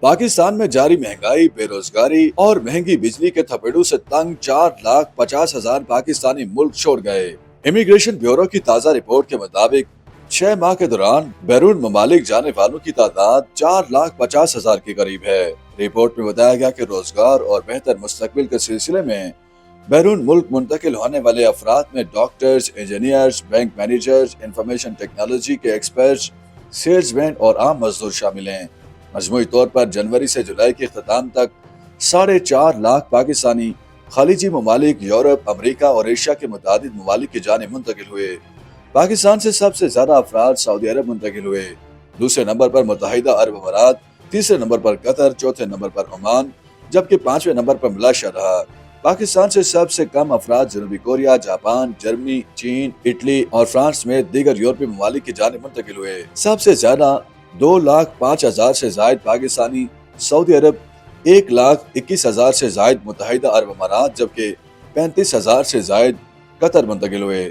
पाकिस्तान में जारी महंगाई, बेरोजगारी और महंगी बिजली के थपेड़ों से तंग 4,50,000 पाकिस्तानी मुल्क छोड़ गए। इमिग्रेशन ब्यूरो की ताज़ा रिपोर्ट के मुताबिक 6 माह के दौरान बैरून ममालिक जाने वालों की तादाद 4,50,000 के करीब है। रिपोर्ट में बताया गया कि रोजगार और बेहतर मुस्तकबिल के सिलसिले में बैरून मुल्क मुंतकिल होने वाले अफराद में doctors, engineers, bank managers, information technology के एक्सपर्ट्स, सेल्समैन और आम मजदूर शामिल हैं। मजमूई तौर पर जनवरी से जुलाई के अख्ताम तक 4.5 लाख पाकिस्तानी खलीजी ममालिक, यूरोप, अमेरिका और एशिया के मुतादिद ममालिक की जानिब मुंतकिल हुए। पाकिस्तान से सबसे ज्यादा अफराद सऊदी अरब मुंतकिल हुए। दूसरे नंबर पर मुत्तहिदा अरब अमारात, तीसरे नंबर पर कतर, चौथे नंबर पर ओमान, जबकि 5वें नंबर पर मलेशिया रहा। पाकिस्तान से सबसे कम अफराद जनूबी कोरिया, जापान, जर्मनी, चीन, इटली और फ्रांस में दीगर यूरोपीय ममालिक की जानिब मुंतकिल हुए। सबसे ज्यादा 2,05,000 से जायद पाकिस्तानी सऊदी अरब, 1,21,000 से जायद मुत्तहिदा अरब अमारात, जबकि 35,000 से जायद कतर मुंतकिल हुए।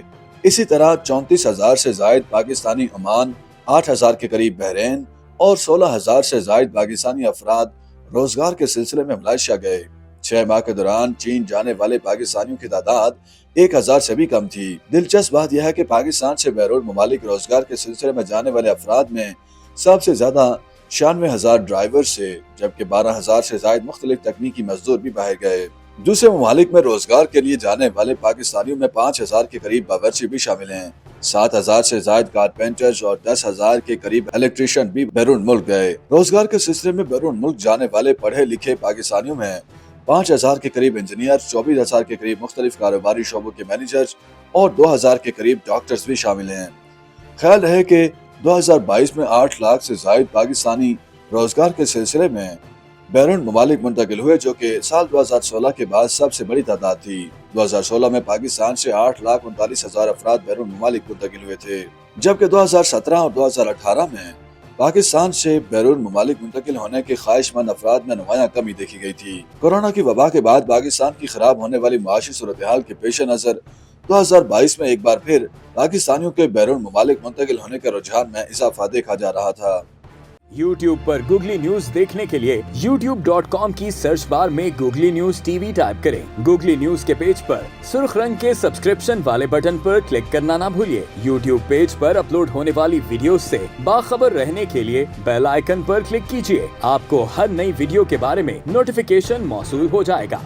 इसी तरह 34,000 से जायद पाकिस्तानी ओमान, 8,000 के करीब बहरीन और 16,000 से जायद पाकिस्तानी अफराद रोजगार के सिलसिले में मलेशिया गए। 6 माह के दौरान चीन जाने वाले पाकिस्तानियों की तादाद 1,000 से भी कम थी। दिलचस्प बात यह है कि पाकिस्तान से बैरून ममालिक रोजगार के सिलसिले में जाने वाले अफराद में सबसे ज्यादा 96,000 ड्राइवर से, जबकि 12,000 से जायद मुख्तलिफ तकनीकी मजदूर भी बाहर गए। दूसरे ममालिक में रोजगार के लिए जाने वाले पाकिस्तानियों में 5,000 के करीब बावर्ची भी शामिल हैं। 7,000 से जायद कारपेंटर्स और 10,000 के करीब इलेक्ट्रीशियन भी बैरून मुल्क गए। रोजगार के सिलसिले में बैरून मुल्क जाने वाले पढ़े लिखे पाकिस्तानियों में 5,000 के करीब इंजीनियर, 24,000 के करीब मुख्तलिफ कारोबारी शोबों के मैनेजर्स और 2,000 के करीब डॉक्टर्स भी शामिल हैं। ख्याल रहे कि 2022 में 8 लाख से जायद पाकिस्तानी रोजगार के सिलसिले में बैरून ममालिक मुंतकिल हुए, जो कि साल 2016 के बाद सबसे बड़ी तादाद थी। 2016 में पाकिस्तान से 8,39,000 अफराद बैरून ममालिक मुंतकिल हुए थे, जबकि 2017 और 2018 में पाकिस्तान से बैरून ममालिक मुंतकिल होने के ख्वाहिशमंद अफराद में नुमायां कमी देखी गई थी। कोरोना की वबा के बाद पाकिस्तान की खराब होने वाली माशी सूरत हाल के पेश नजर 2022 में एक बार फिर पाकिस्तानियों के बैरून ममालिक मुंतकिल होने के रुझान में इजाफा देखा जा रहा था। YouTube पर गूगली न्यूज देखने के लिए youtube.com की सर्च बार में गूगली न्यूज टीवी टाइप करें। गूगली न्यूज के पेज पर सुर्ख रंग के सब्सक्रिप्शन वाले बटन पर क्लिक करना ना भूलिए। YouTube पेज पर अपलोड होने वाली वीडियो से बाखबर रहने के लिए बेल आइकन पर क्लिक कीजिए। आपको हर नई वीडियो के बारे में नोटिफिकेशन मौसूल हो जाएगा।